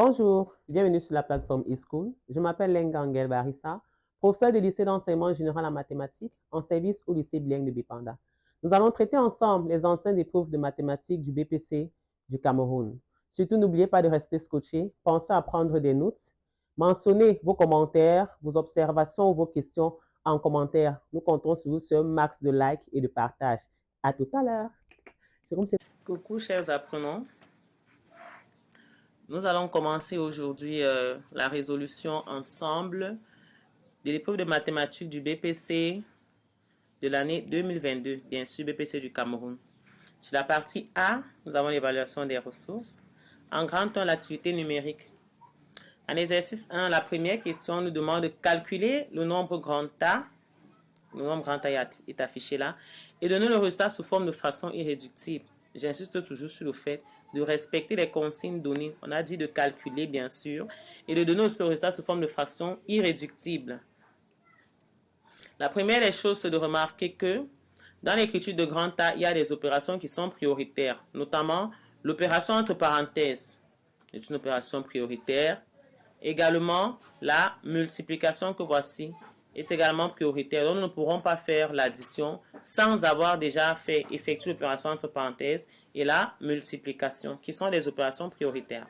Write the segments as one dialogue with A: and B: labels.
A: Bonjour, bienvenue sur la plateforme eSchool. Je m'appelle Lenga Angel Barissa, professeur du lycée d'enseignement général en mathématiques en service au lycée bilingue de Bipanda. Nous allons traiter ensemble les anciennes épreuves de mathématiques du BPC du Cameroun. Surtout, n'oubliez pas de rester scotché, pensez à prendre des notes, mentionnez vos commentaires, vos observations ou vos questions en commentaire. Nous comptons sur vous sur un max de likes et de partage. À tout à l'heure.
B: Coucou chers apprenants. Nous allons commencer aujourd'hui la résolution ensemble de l'épreuve de mathématiques du BPC de l'année 2022, bien sûr BPC du Cameroun. Sur la partie A, nous avons l'évaluation des ressources. En grand 1, l'activité numérique. En exercice 1, la première question nous demande de calculer le nombre grand A. Le nombre grand A est affiché là. Et donner le résultat sous forme de fraction irréductible. J'insiste toujours sur le fait de respecter les consignes données. On a dit de calculer, bien sûr, et de donner aussi le résultat sous forme de fraction irréductible. La première des choses, c'est de remarquer que dans l'écriture de grand A, il y a des opérations qui sont prioritaires, notamment l'opération entre parenthèses. C'est une opération prioritaire. Également, la multiplication que voici est également prioritaire. Donc, nous ne pourrons pas faire l'addition sans avoir déjà fait effectuer l'opération entre parenthèses et la multiplication, qui sont des opérations prioritaires.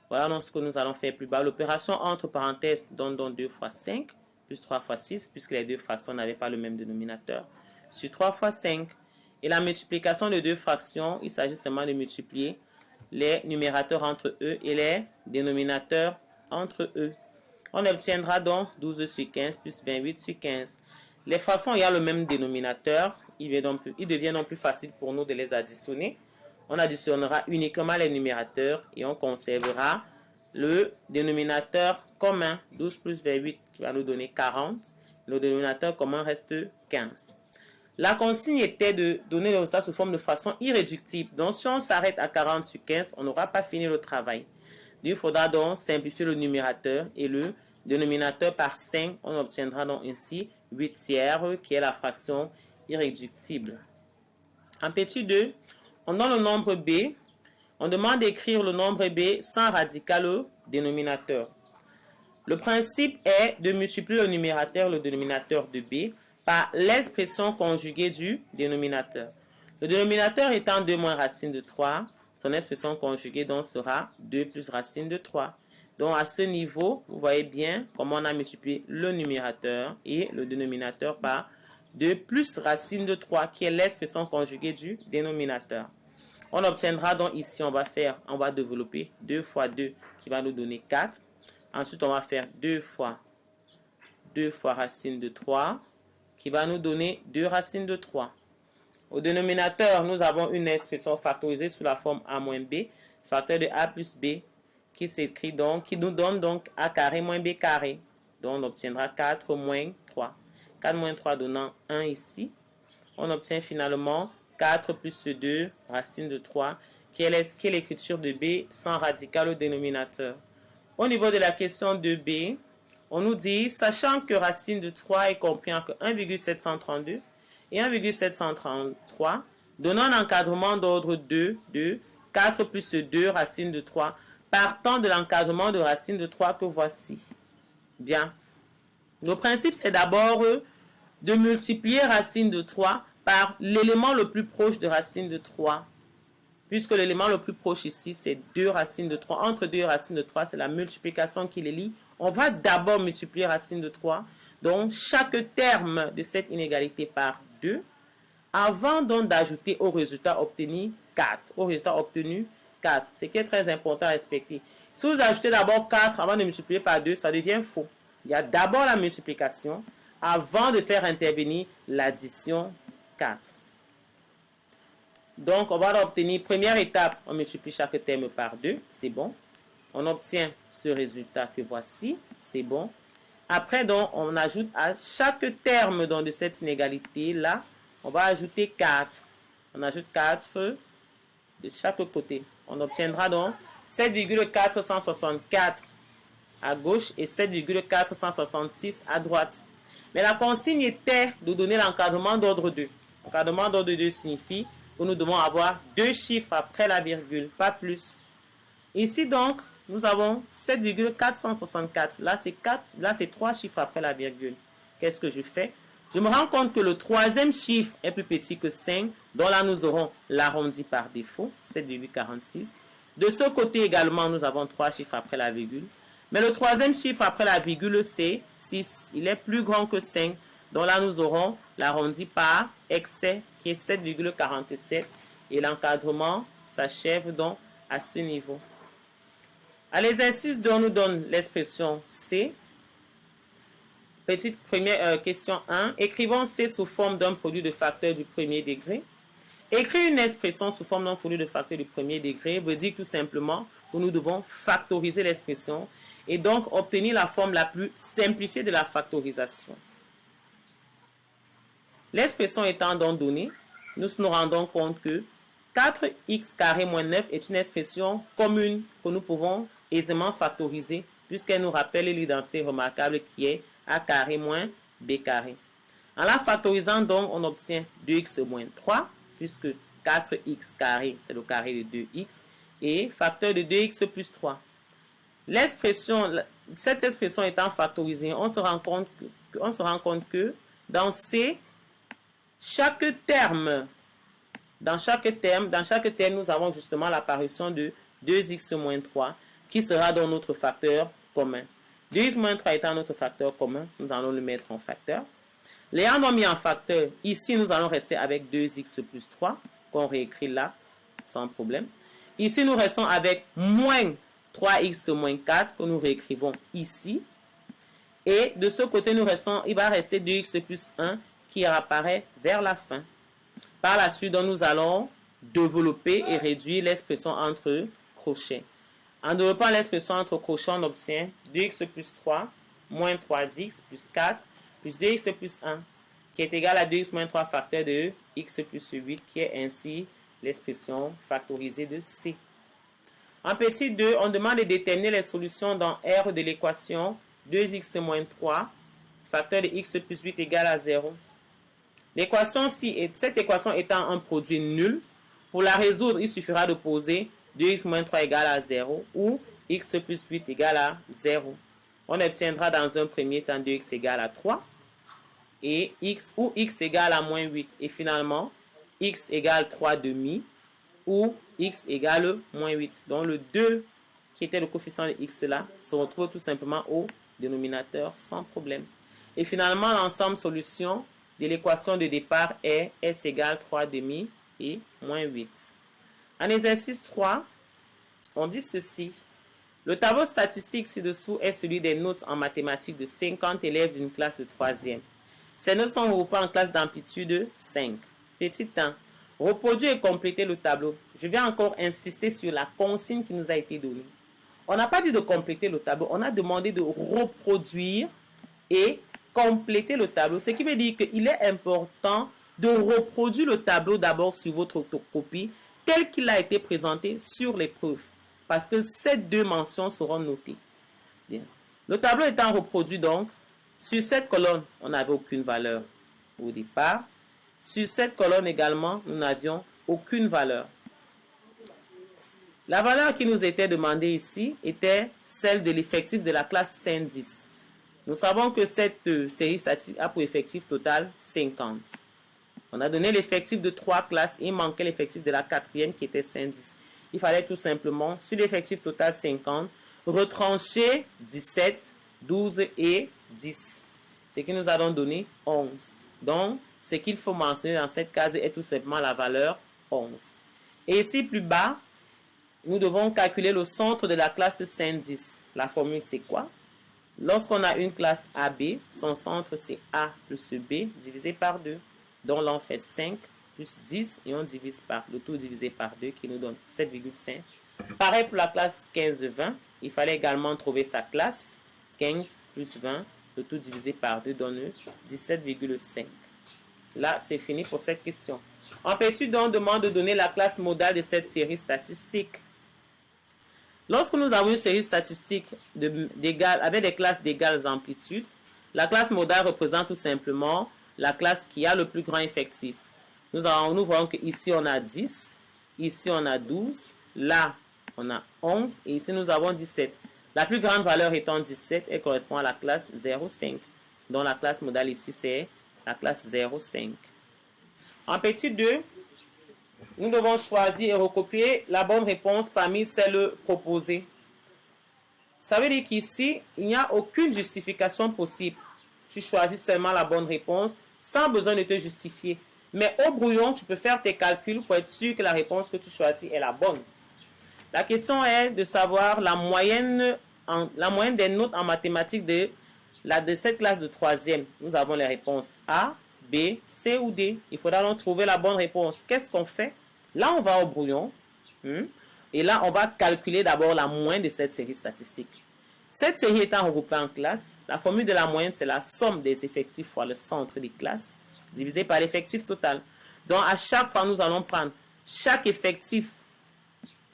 B: Voilà donc ce que nous allons faire plus bas. L'opération entre parenthèses donne donc 2 fois 5, plus 3 fois 6, puisque les deux fractions n'avaient pas le même dénominateur, sur 3 fois 5. Et la multiplication de deux fractions, il s'agit seulement de multiplier les numérateurs entre eux et les dénominateurs entre eux. On obtiendra donc 12 sur 15 plus 28 sur 15. Les fractions ayant le même dénominateur, il devient donc plus facile pour nous de les additionner. On additionnera uniquement les numérateurs et on conservera le dénominateur commun, 12 plus 28 qui va nous donner 40. Le dénominateur commun reste 15. La consigne était de donner le résultat sous forme de fraction irréductible. Donc si on s'arrête à 40 sur 15, on n'aura pas fini le travail. Il faudra donc simplifier le numérateur et le dénominateur par 5. On obtiendra donc ainsi 8 tiers qui est la fraction irréductible. En petit 2, on donne le nombre B. On demande d'écrire le nombre B sans radical au dénominateur. Le principe est de multiplier le numérateur et le dénominateur de B par l'expression conjuguée du dénominateur. Le dénominateur étant 2 moins racine de 3, son expression conjuguée donc sera 2 plus racine de 3. Donc à ce niveau, vous voyez bien comment on a multiplié le numérateur et le dénominateur par 2 plus racine de 3 qui est l'expression conjuguée du dénominateur. On obtiendra donc ici, on va développer 2 fois 2 qui va nous donner 4. Ensuite, on va faire 2 fois racine de 3 qui va nous donner 2 racines de 3. Au dénominateur, nous avons une expression factorisée sous la forme a moins b, facteur de a plus b, qui s'écrit donc, qui nous donne donc a carré moins b carré. Donc on obtiendra 4 moins 3. 4 moins 3 donnant 1 ici. On obtient finalement 4 plus 2 racine de 3, qui est l'écriture de b sans radical au dénominateur. Au niveau de la question de b, on nous dit, sachant que racine de 3 est compris entre 1,732 et 1,733, donnant un encadrement d'ordre 2 de 4 plus 2 racine de 3, partant de l'encadrement de racine de 3 que voici. Bien. Le principe, c'est d'abord de multiplier racine de 3 par l'élément le plus proche de racine de 3. Puisque l'élément le plus proche ici, c'est 2 racines de 3. Entre 2 racines de 3, c'est la multiplication qui les lie. On va d'abord multiplier racine de 3. Donc, chaque terme de cette inégalité par 2. Avant donc d'ajouter au résultat obtenu 4. Au résultat obtenu 4. Ce qui est très important à respecter. Si vous ajoutez d'abord 4 avant de multiplier par 2, ça devient faux. Il y a d'abord la multiplication avant de faire intervenir l'addition 4. Donc, on va obtenir, première étape, on multiplie chaque terme par 2, c'est bon. On obtient ce résultat que voici, c'est bon. Après, donc, on ajoute à chaque terme donc, de cette inégalité-là, on va ajouter 4. On ajoute 4 de chaque côté. On obtiendra donc 7,464 à gauche et 7,466 à droite. Mais la consigne était de donner l'encadrement d'ordre 2. L'encadrement d'ordre 2 signifie que nous devons avoir 2 chiffres après la virgule, pas plus. Ici donc, nous avons 7,464. Là, c'est 3 chiffres après la virgule. Qu'est-ce que je fais? Je me rends compte que le troisième chiffre est plus petit que 5, donc là, nous aurons l'arrondi par défaut, 7,46. De ce côté également, nous avons 3 chiffres après la virgule. Mais le troisième chiffre après la virgule, c'est 6. Il est plus grand que 5. Donc là, nous aurons l'arrondi par excès qui est 7,47. Et l'encadrement s'achève donc à ce niveau. À l'exercice 2, on nous donne l'expression C. Petite première question 1. Écrivons C sous forme d'un produit de facteurs du premier degré. Écrire une expression sous forme d'un produit de facteurs du premier degré veut dire tout simplement que nous devons factoriser l'expression et donc obtenir la forme la plus simplifiée de la factorisation. L'expression étant donc donnée, nous nous rendons compte que 4x carré moins 9 est une expression commune que nous pouvons aisément factoriser puisqu'elle nous rappelle l'identité remarquable qui est a carré moins b carré. En la factorisant donc, on obtient 2x moins 3 puisque 4x carré c'est le carré de 2x et facteur de 2x plus 3. Cette expression étant factorisée, on se rend compte que dans C, dans chaque terme, nous avons justement l'apparition de 2x moins 3 qui sera dans notre facteur commun. 2x moins 3 étant notre facteur commun, nous allons le mettre en facteur. L'ayant donc mis en facteur, ici nous allons rester avec 2x plus 3 qu'on réécrit là sans problème. Ici nous restons avec moins 3x moins 4 que nous réécrivons ici. Et de ce côté, il va rester 2x plus 1 qui apparaît vers la fin. Par la suite, donc, nous allons développer et réduire l'expression entre crochets. En développant l'expression entre crochets, on obtient 2x plus 3 moins 3x plus 4 plus 2x plus 1 qui est égal à 2x moins 3 facteur de x plus 8 qui est ainsi l'expression factorisée de C. En petit 2, on demande de déterminer les solutions dans R de l'équation 2x moins 3 facteur de x plus 8 égale à 0. Cette équation étant un produit nul, pour la résoudre, il suffira de poser 2x moins 3 égale à 0 ou x plus 8 égale à 0. On obtiendra dans un premier temps 2x égale à 3 et x égale à moins 8. Et finalement, x égale 3 demi ou x égale moins 8. Donc le 2 qui était le coefficient de x là se retrouve tout simplement au dénominateur sans problème. Et finalement, l'ensemble solution de l'équation de départ est s égale 3 demi et moins 8. En exercice 3, on dit ceci. Le tableau statistique ci-dessous est celui des notes en mathématiques de 50 élèves d'une classe de 3e. Ces notes sont regroupées en classe d'amplitude 5. Petit 1. Reproduire et compléter le tableau. Je vais encore insister sur la consigne qui nous a été donnée. On n'a pas dit de compléter le tableau, on a demandé de reproduire et compléter le tableau. Ce qui veut dire qu'il est important de reproduire le tableau d'abord sur votre copie tel qu'il a été présenté sur l'épreuve. Parce que ces deux mentions seront notées. Bien. Le tableau étant reproduit donc, sur cette colonne, on n'avait aucune valeur au départ. Sur cette colonne également, nous n'avions aucune valeur. La valeur qui nous était demandée ici était celle de l'effectif de la classe 510. Nous savons que cette série statistique a pour effectif total 50. On a donné l'effectif de 3 classes et il manquait l'effectif de la 4e qui était 510. Il fallait tout simplement, sur l'effectif total 50, retrancher 17, 12 et 10. Ce qui nous a donc donné 11. Donc, ce qu'il faut mentionner dans cette case est tout simplement la valeur 11. Et ici, plus bas, nous devons calculer le centre de la classe 510. La formule, c'est quoi? Lorsqu'on a une classe AB, son centre, c'est A plus B divisé par 2. Donc, là, on fait 5 plus 10 et on divise par le tout divisé par 2 qui nous donne 7,5. Pareil pour la classe 15-20. Il fallait également trouver sa classe. 15 plus 20, le tout divisé par 2 donne 17,5. Là, c'est fini pour cette question. En petit, on demande de donner la classe modale de cette série statistique. Lorsque nous avons une série statistique avec des classes d'égales amplitudes, la classe modale représente tout simplement la classe qui a le plus grand effectif. Nous voyons qu'ici on a 10, ici on a 12, là on a 11 et ici nous avons 17. La plus grande valeur étant 17, elle correspond à la classe 0,5. Donc la classe modale ici, c'est la classe 0,5. En petit 2, nous devons choisir et recopier la bonne réponse parmi celles proposées. Ça veut dire qu'ici, il n'y a aucune justification possible. Tu choisis seulement la bonne réponse sans besoin de te justifier. Mais au brouillon, tu peux faire tes calculs pour être sûr que la réponse que tu choisis est la bonne. La question est de savoir la moyenne des notes en mathématiques de cette classe de 3e. Nous avons les réponses A, B, C ou D. Il faudra donc trouver la bonne réponse. Qu'est-ce qu'on fait? Là, on va au brouillon. Et là, on va calculer d'abord la moyenne de cette série statistique. Cette série étant regroupée en classes, la formule de la moyenne, c'est la somme des effectifs fois le centre des classes, divisé par l'effectif total. Donc, à chaque fois, nous allons prendre chaque effectif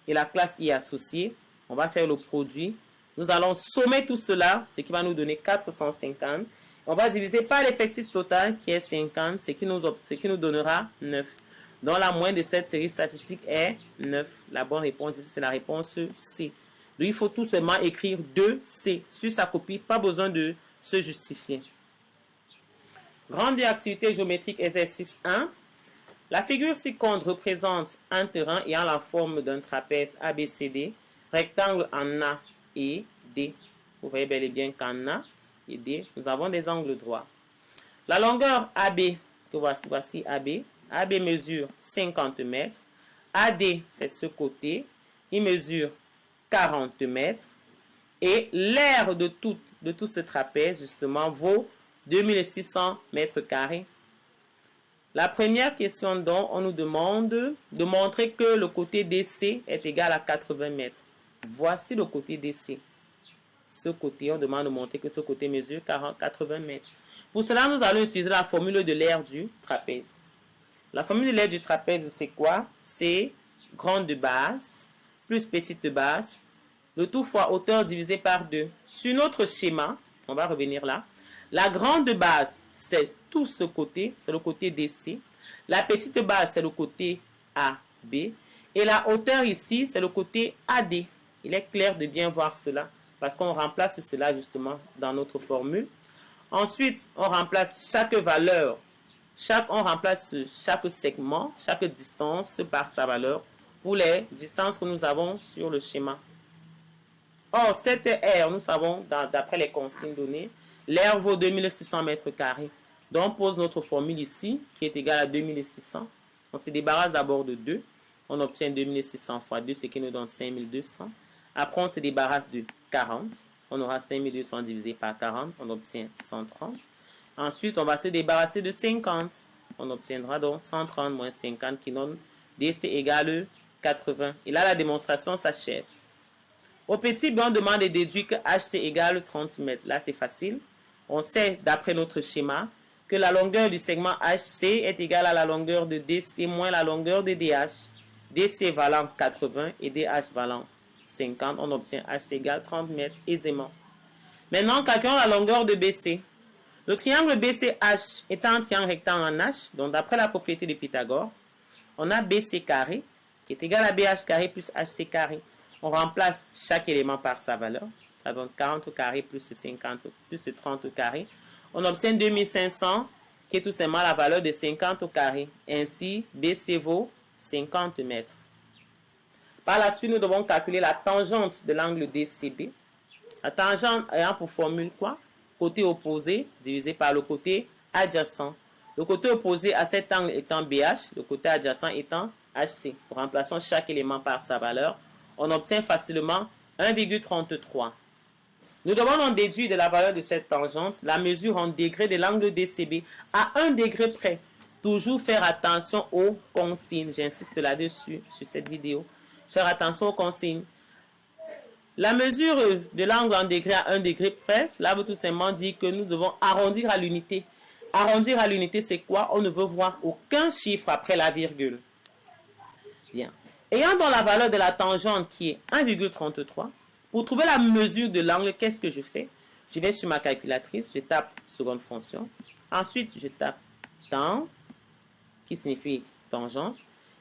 B: et la classe y est associée. On va faire le produit. Nous allons sommer tout cela, ce qui va nous donner 450. On va diviser par l'effectif total, qui est 50, ce qui nous donnera 9. Donc, la moyenne de cette série statistique est 9. La bonne réponse ici, c'est la réponse C. Donc, il faut tout simplement écrire 2C sur sa copie. Pas besoin de se justifier. Grande activité géométrique, exercice 1. La figure ci-contre représente un terrain ayant la forme d'un trapèze ABCD, rectangle en A et D. Vous voyez bel et bien qu'en A et D, nous avons des angles droits. La longueur AB, que voici AB. AB mesure 50 mètres. AD, c'est ce côté. Il mesure 40 mètres. Et l'aire de tout ce trapèze, justement, vaut 2600 mètres carrés. La première question, donc, on nous demande de montrer que le côté DC est égal à 80 mètres. Voici le côté DC. Ce côté, on demande de montrer que ce côté mesure 80 mètres. Pour cela, nous allons utiliser la formule de l'aire du trapèze. La formule de l'aire du trapèze, c'est quoi? C'est grande base plus petite base, le tout fois hauteur divisé par 2. Sur notre schéma, on va revenir là, la grande base, c'est tout ce côté, c'est le côté DC. La petite base, c'est le côté AB. Et la hauteur ici, c'est le côté AD. Il est clair de bien voir cela, parce qu'on remplace cela justement dans notre formule. Ensuite, on remplace chaque valeur, on remplace chaque segment, chaque distance par sa valeur pour les distances que nous avons sur le schéma. Or, cette aire, nous savons, d'après les consignes données, l'aire vaut 2600 mètres carrés. Donc, on pose notre formule ici, qui est égale à 2600. On se débarrasse d'abord de 2. On obtient 2600 fois 2, ce qui nous donne 5200. Après, on se débarrasse de 40. On aura 5200 divisé par 40. On obtient 130. Ensuite, on va se débarrasser de 50. On obtiendra donc 130 moins 50 qui donne DC égale 80. Et là, la démonstration s'achève. Au petit B, on demande de déduire que HC égale 30 mètres. Là, c'est facile. On sait, d'après notre schéma, que la longueur du segment HC est égale à la longueur de DC moins la longueur de DH. DC valant 80 et DH valant 50. On obtient HC égale 30 mètres aisément. Maintenant, calculons la longueur de BC. Le triangle BCH étant un triangle rectangle en H, donc d'après la propriété de Pythagore, on a BC carré qui est égal à BH carré plus HC carré. On remplace chaque élément par sa valeur. Ça donne 40 au carré plus 50 plus 30 au carré. On obtient 2500 qui est tout simplement la valeur de 50 au carré. Ainsi, BC vaut 50 mètres. Par la suite, nous devons calculer la tangente de l'angle DCB. La tangente ayant pour formule quoi? Côté opposé divisé par le côté adjacent. Le côté opposé à cet angle étant BH, le côté adjacent étant HC. Remplaçons chaque élément par sa valeur. On obtient facilement 1,33. Nous devons en déduire de la valeur de cette tangente la mesure en degrés de l'angle DCB à 1 degré près. Toujours faire attention aux consignes. J'insiste là-dessus, sur cette vidéo. Faire attention aux consignes. La mesure de l'angle en degré à 1 degré près, cela veut tout simplement dire que nous devons arrondir à l'unité. Arrondir à l'unité, c'est quoi? On ne veut voir aucun chiffre après la virgule. Bien. Ayant donc la valeur de la tangente qui est 1,33, pour trouver la mesure de l'angle, qu'est-ce que je fais? Je vais sur ma calculatrice, je tape seconde fonction. Ensuite, je tape tan, qui signifie tangente.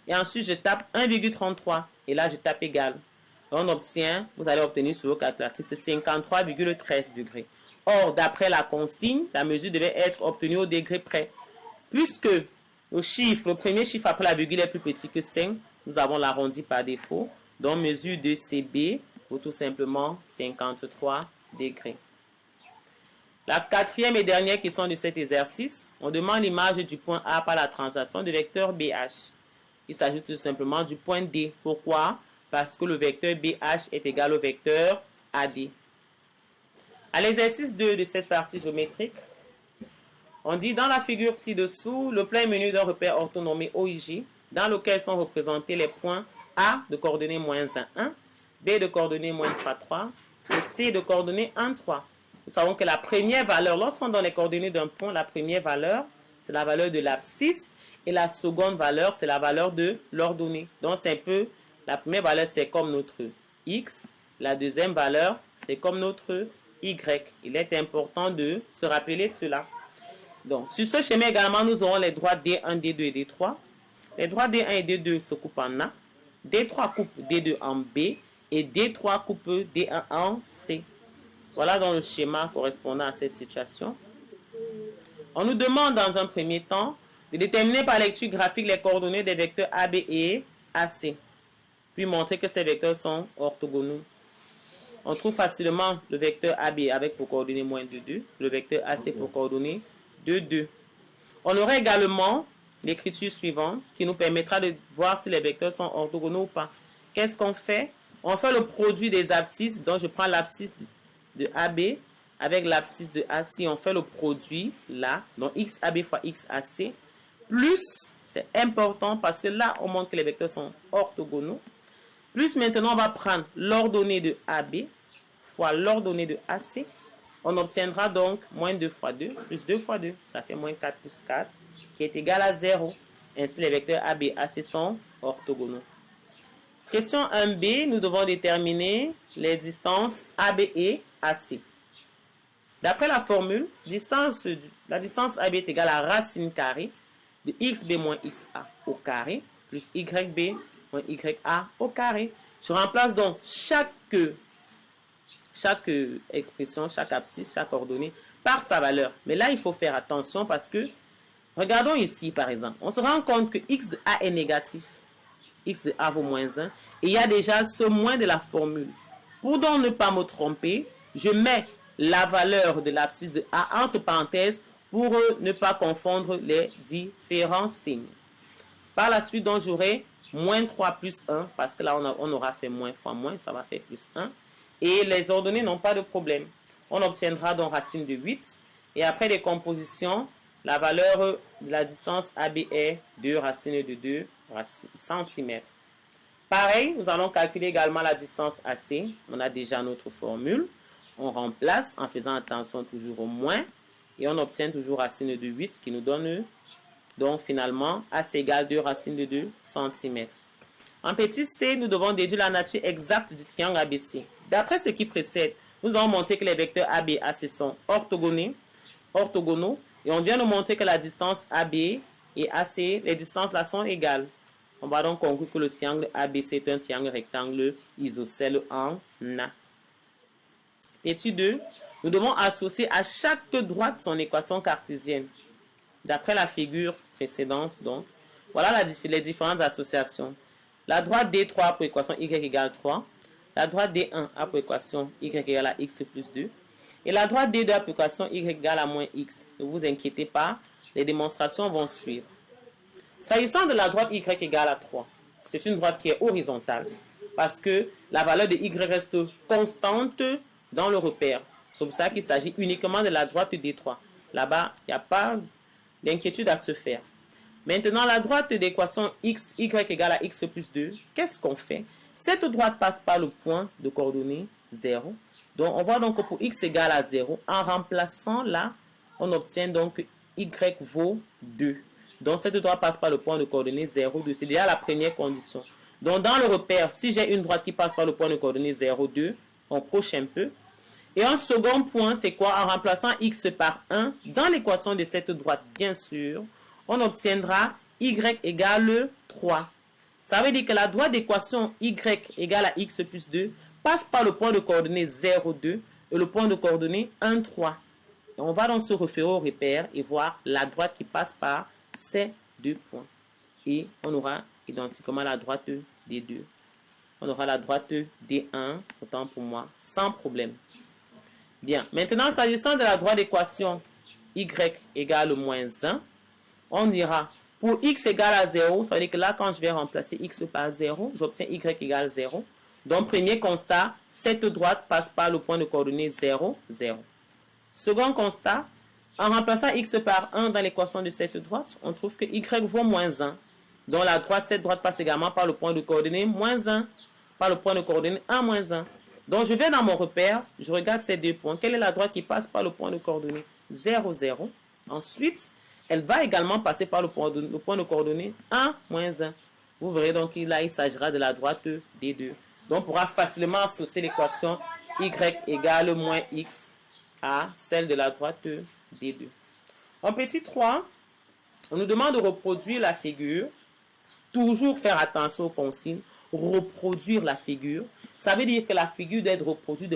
B: Et ensuite, je tape 1,33. Et là, je tape égal. On obtient, vous allez obtenir sur vos calculatrices 53,13 degrés. Or, d'après la consigne, la mesure devait être obtenue au degré près. Puisque le premier chiffre après la virgule est plus petit que 5, nous avons l'arrondi par défaut. Donc, mesure de CB pour tout simplement 53 degrés. La quatrième et dernière question de cet exercice, on demande l'image du point A par la translation du vecteur BH. Il s'agit tout simplement du point D. Pourquoi? Parce que le vecteur BH est égal au vecteur AD. À l'exercice 2 de cette partie géométrique, on dit dans la figure ci-dessous, le plein menu d'un repère orthonormé OIG, dans lequel sont représentés les points A de coordonnées -1, 1, B de coordonnées -3, 3 et C de coordonnées 1, 3. Nous savons que la première valeur, lorsqu'on donne les coordonnées d'un point, la première valeur, c'est la valeur de l'abscisse et la seconde valeur, c'est la valeur de l'ordonnée. Donc, c'est un peu, la première valeur, c'est comme notre X. La deuxième valeur, c'est comme notre Y. Il est important de se rappeler cela. Donc, sur ce schéma également, nous aurons les droits D1, D2 et D3. Les droits D1 et D2 se coupent en A. D3 coupe D2 en B. Et D3 coupe D1 en C. Voilà donc le schéma correspondant à cette situation. On nous demande dans un premier temps de déterminer par lecture graphique les coordonnées des vecteurs AB et AC, puis montrer que ces vecteurs sont orthogonaux. On trouve facilement le vecteur AB avec pour coordonnées -2, 2, le vecteur AC pour coordonnées 2, 2. On aura également l'écriture suivante qui nous permettra de voir si les vecteurs sont orthogonaux ou pas. Qu'est-ce qu'on fait? On fait le produit des abscisses, donc je prends l'abscisse de AB avec l'abscisse de AC, on fait le produit là, donc XAB fois XAC, plus, c'est important parce que là, on montre que les vecteurs sont orthogonaux, plus maintenant, on va prendre l'ordonnée de AB fois l'ordonnée de AC, on obtiendra donc -2 fois 2, plus 2 fois 2, ça fait -4 plus 4, qui est égal à 0. Ainsi, les vecteurs AB et AC sont orthogonaux. Question 1b, nous devons déterminer les distances AB et AC. D'après la formule, la distance AB est égale à racine carrée de xb moins xa au carré plus yb moins ya au carré. Je remplace donc chaque expression, chaque abscisse, chaque ordonnée par sa valeur. Mais là, il faut faire attention parce que, regardons ici par exemple, on se rend compte que x de a est négatif. X de a vaut -1 et il y a déjà ce moins de la formule. Pour donc ne pas me tromper, je mets la valeur de l'abscisse de a entre parenthèses pour ne pas confondre les différents signes. Par la suite, donc j'aurai -3 plus 1 parce que là on aura fait moins fois moins, ça va faire plus 1 et les ordonnées n'ont pas de problème. On obtiendra donc racine de 8 et après décomposition, la valeur de la distance AB est 2 racine de 2 cm. Pareil, nous allons calculer également la distance AC. On a déjà notre formule. On remplace en faisant attention toujours au moins. Et on obtient toujours racine de 8 qui nous donne donc finalement AC égale 2 racine de 2 cm. En petit c, nous devons déduire la nature exacte du triangle ABC. D'après ce qui précède, nous avons montré que les vecteurs AB et AC sont orthogonaux. Et on vient de montrer que la distance AB et AC, les distances là sont égales. On va donc conclure que le triangle ABC est un triangle rectangle isocèle en A. Étude 2. Nous devons associer à chaque droite son équation cartésienne. D'après la figure précédente, donc, voilà les différentes associations. La droite D3 a pour équation y égale 3. La droite D1 a pour équation y égale à x plus 2. Et la droite D2 a pour équation y égale à -x. Ne vous inquiétez pas, les démonstrations vont suivre. S'agissant de la droite y égale à 3, c'est une droite qui est horizontale parce que la valeur de y reste constante dans le repère. C'est pour ça qu'il s'agit uniquement de la droite D3. Là-bas, il n'y a pas d'inquiétude à se faire. Maintenant, la droite d'équation y égale à x plus 2, qu'est-ce qu'on fait? Cette droite passe par le point de coordonnées 0. Donc, on voit donc que pour x égale à 0, en remplaçant là, on obtient donc que y vaut 2. Donc, cette droite passe par le point de coordonnées 0, 2. C'est déjà la première condition. Donc, dans le repère, si j'ai une droite qui passe par le point de coordonnées 0, 2, on coche un peu. Et un second point, c'est quoi? En remplaçant x par 1 dans l'équation de cette droite, bien sûr, on obtiendra y égale 3. Ça veut dire que la droite d'équation y égale à x plus 2 passe par le point de coordonnées 0, 2 et le point de coordonnées 1, 3. Et on va donc se référer au repère et voir la droite qui passe par ces deux points. Et on aura identiquement la droite D2. On aura la droite D1, autant pour moi, sans problème. Bien, maintenant, s'agissant de la droite d'équation y égale moins 1, on dira pour x égale à 0, ça veut dire que là, quand je vais remplacer x par 0, j'obtiens y égale 0. Donc, premier constat, cette droite passe par le point de coordonnées 0, 0. Second constat, en remplaçant x par 1 dans l'équation de cette droite, on trouve que y vaut moins 1. Donc, cette droite passe également par le point de coordonnées moins 1, par le point de coordonnées 1, moins 1. Donc, je vais dans mon repère, je regarde ces deux points. Quelle est la droite qui passe par le point de coordonnées 0, 0? Ensuite, elle va également passer par le point de coordonnées 1, moins 1. Vous verrez donc là, il s'agira de la droite D2. Donc, on pourra facilement associer l'équation y égale moins x à celle de la droite D2. En petit 3, on nous demande de reproduire la figure. Toujours faire attention aux consignes. Reproduire la figure. Ça veut dire que la figure doit être reproduite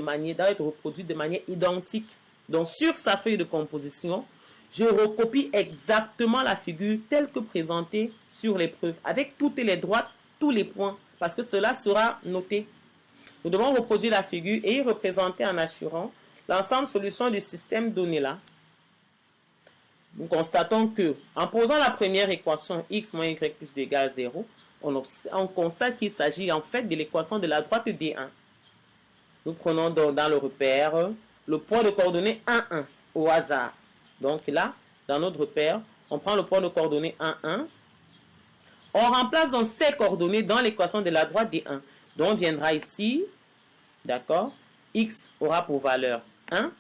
B: de manière identique. Donc, sur sa feuille de composition, je recopie exactement la figure telle que présentée sur l'épreuve, avec toutes les droites, tous les points, parce que cela sera noté. Nous devons reproduire la figure et y représenter en assurant l'ensemble solution du système donné là. Nous constatons que, en posant la première équation x moins y plus 2 égale 0, on constate qu'il s'agit en fait de l'équation de la droite D1. Nous prenons donc dans le repère le point de coordonnées 1, 1 au hasard. Donc là, dans notre repère, on prend le point de coordonnées 1, 1. On remplace donc ces coordonnées dans l'équation de la droite D1. Donc on viendra ici, d'accord, x aura pour valeur 1,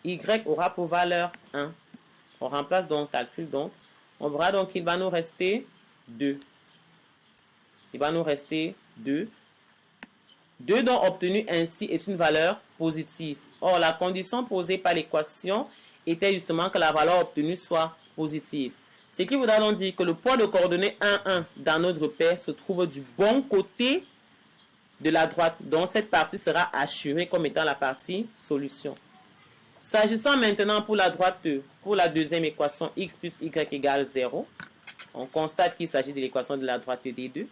B: y aura pour valeur 1. On remplace donc, calcul donc, on verra donc qu'il va nous rester 2. Il va nous rester 2. 2 donc obtenu ainsi est une valeur positive. Or, la condition posée par l'équation était justement que la valeur obtenue soit positive. Ce qui voudra donc dire que le point de coordonnées 1, 1 dans notre repère se trouve du bon côté de la droite. Donc, cette partie sera assurée comme étant la partie solution. S'agissant maintenant pour la droite, pour la deuxième équation x plus y égale 0, on constate qu'il s'agit de l'équation de la droite D2.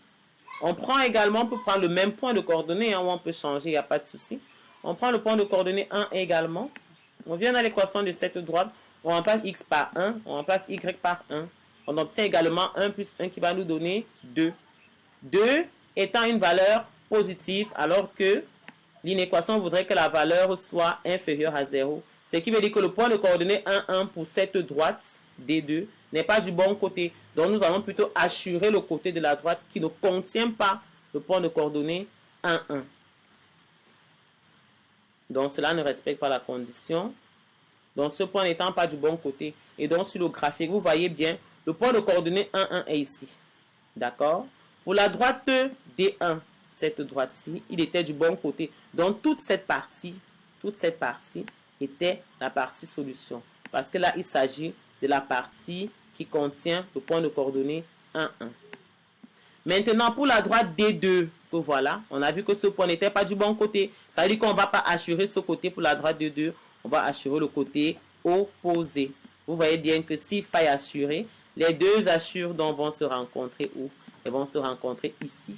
B: On prend également, pour prendre le même point de coordonnées, où on peut changer, il n'y a pas de souci. On prend le point de coordonnées 1 également. On vient dans l'équation de cette droite, on remplace x par 1, on remplace y par 1. On obtient également 1 plus 1 qui va nous donner 2. 2 étant une valeur positive, alors que l'inéquation voudrait que la valeur soit inférieure à 0. Ce qui veut dire que le point de coordonnées 1, 1 pour cette droite D2 n'est pas du bon côté. Donc nous allons plutôt assurer le côté de la droite qui ne contient pas le point de coordonnées 1, 1. Donc cela ne respecte pas la condition. Donc ce point n'étant pas du bon côté. Et donc sur le graphique, vous voyez bien, le point de coordonnées 1, 1 est ici. D'accord? Pour la droite D1, cette droite-ci, il était du bon côté. Donc toute cette partie était la partie solution. Parce que là, il s'agit de la partie qui contient le point de coordonnées 1, 1. Maintenant, pour la droite D2, que voilà, on a vu que ce point n'était pas du bon côté. Ça veut dire qu'on ne va pas assurer ce côté pour la droite D2, on va assurer le côté opposé. Vous voyez bien que s'il faille assurer, les deux assures donc vont se rencontrer où? Elles vont se rencontrer ici.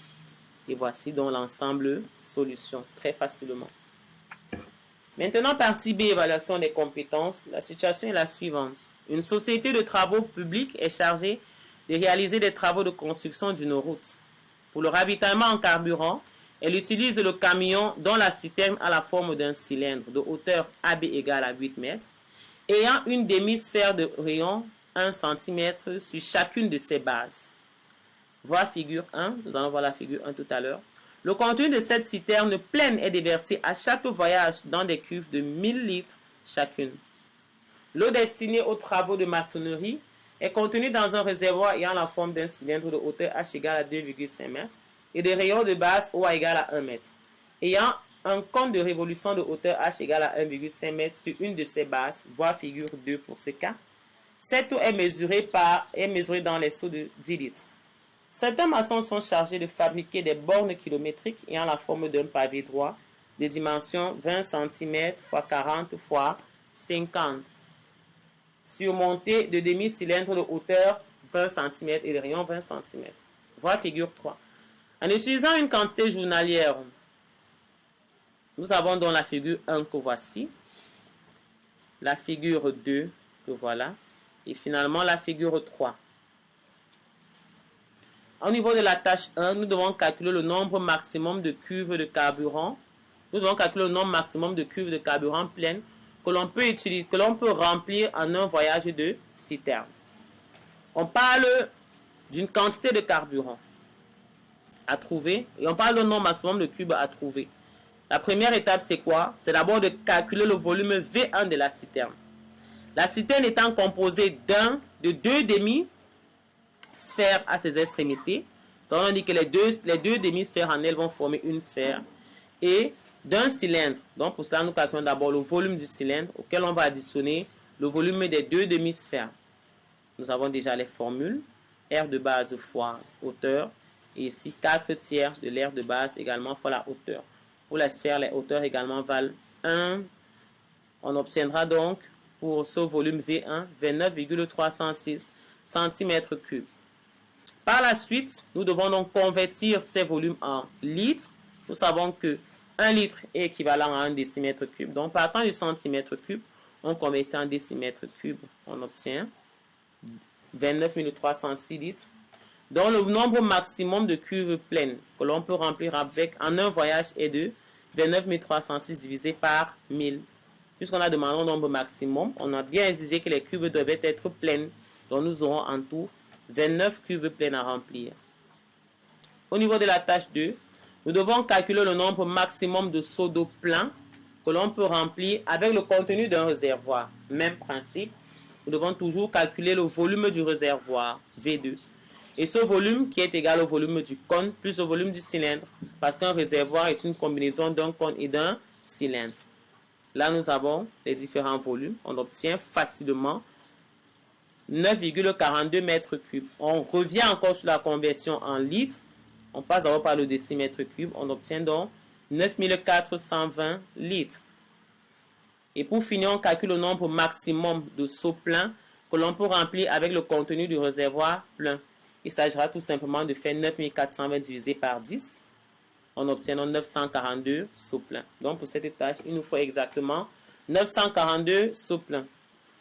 B: Et voici donc l'ensemble solution, très facilement. Maintenant, partie B, évaluation des compétences. La situation est la suivante. Une société de travaux publics est chargée de réaliser des travaux de construction d'une route. Pour le ravitaillement en carburant, elle utilise le camion dont la citerne a la forme d'un cylindre de hauteur AB égale à 8 mètres, ayant une demi-sphère de rayon 1 cm sur chacune de ses bases. Voir figure 1, nous allons voir la figure 1 tout à l'heure. Le contenu de cette citerne pleine est déversé à chaque voyage dans des cuves de 1000 litres chacune. L'eau destinée aux travaux de maçonnerie est contenue dans un réservoir ayant la forme d'un cylindre de hauteur H égale à 2,5 m et de rayon de base O égale à 1 m, ayant un compte de révolution de hauteur H égale à 1,5 m sur une de ses bases, voire figure 2 pour ce cas. Cette eau est mesurée dans les seaux de 10 litres. Certains maçons sont chargés de fabriquer des bornes kilométriques ayant la forme d'un pavé droit de dimension 20 cm x 40 x 50, surmonté de demi-cylindres de hauteur 20 cm et de rayon 20 cm. Voir figure 3. En utilisant une quantité journalière, nous avons donc la figure 1 que voici, la figure 2 que voilà, et finalement la figure 3. Au niveau de la tâche 1, nous devons calculer le nombre maximum de cuves de carburant. Nous devons calculer le nombre maximum de cuves de carburant pleines que l'on peut utiliser, que l'on peut remplir en un voyage de citerne. On parle d'une quantité de carburant à trouver et on parle d'un nombre maximum de cubes à trouver. La première étape, c'est quoi? C'est d'abord de calculer le volume V1 de la citerne. La citerne étant composée de deux demi-sphères à ses extrémités. Ça, on dit que les deux demi-sphères en elles vont former une sphère. Et d'un cylindre. Donc pour cela, nous calculons d'abord le volume du cylindre auquel on va additionner le volume des deux demi-sphères. Nous avons déjà les formules. R de base fois hauteur. Et ici, 4 tiers de l'air de base également fois la hauteur. Pour la sphère, les hauteurs également valent 1. On obtiendra donc pour ce volume V1 29,306 cm3. Par la suite, nous devons donc convertir ces volumes en litres. Nous savons que 1 litre est équivalent à 1 décimètre cube. Donc, partant du centimètre cube, on convertit en décimètre cube. On obtient 29 306 litres. Donc, le nombre maximum de cuves pleines que l'on peut remplir avec en un voyage est de 29 306 divisé par 1000. Puisqu'on a demandé un nombre maximum, on a bien exigé que les cuves devaient être pleines. Donc, nous aurons en tout 29 cuves pleines à remplir. Au niveau de la tâche 2, nous devons calculer le nombre maximum de seaux d'eau pleins que l'on peut remplir avec le contenu d'un réservoir. Même principe, nous devons toujours calculer le volume du réservoir, V2. Et ce volume qui est égal au volume du cône plus au volume du cylindre. Parce qu'un réservoir est une combinaison d'un cône et d'un cylindre. Là, nous avons les différents volumes. On obtient facilement 9,42 mètres cubes. On revient encore sur la conversion en litres. On passe d'abord par le décimètre cube. On obtient donc 9420 litres. Et pour finir, on calcule le nombre maximum de seaux pleins que l'on peut remplir avec le contenu du réservoir plein. Il s'agira tout simplement de faire 9420 divisé par 10. On obtient donc 942 seaux pleins. Donc pour cette tâche, il nous faut exactement 942 seaux pleins.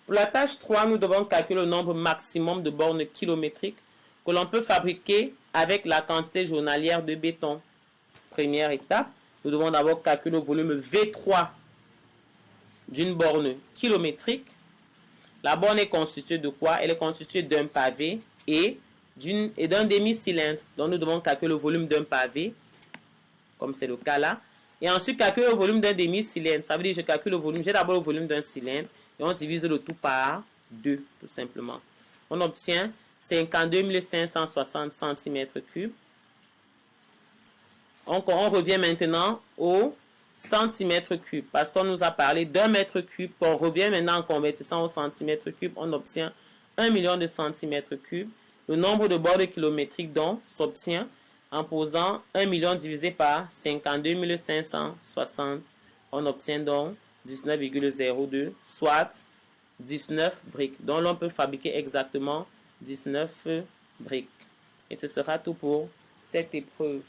B: Pour la tâche 3, nous devons calculer le nombre maximum de bornes kilométriques que l'on peut fabriquer avec la quantité journalière de béton. Première étape, nous devons d'abord calculer le volume V3 d'une borne kilométrique. La borne est constituée de quoi? Elle est constituée d'un pavé et d'un demi-cylindre. Donc nous devons calculer le volume d'un pavé, comme c'est le cas là. Et ensuite calculer le volume d'un demi-cylindre. Ça veut dire que je calcule le volume, j'ai d'abord le volume d'un cylindre et on divise le tout par 2, tout simplement. On obtient 52 560 cm3. On revient maintenant au centimètre cube parce qu'on nous a parlé d'un mètre cube. On revient maintenant en convertissant au centimètre cube. On obtient 1 million de centimètres cubes. Le nombre de bornes kilométriques donc s'obtient en posant 1 million divisé par 52 560. On obtient donc 19,02, soit 19 briques. Donc l'on peut fabriquer exactement 19 briques. Et ce sera tout pour cette épreuve.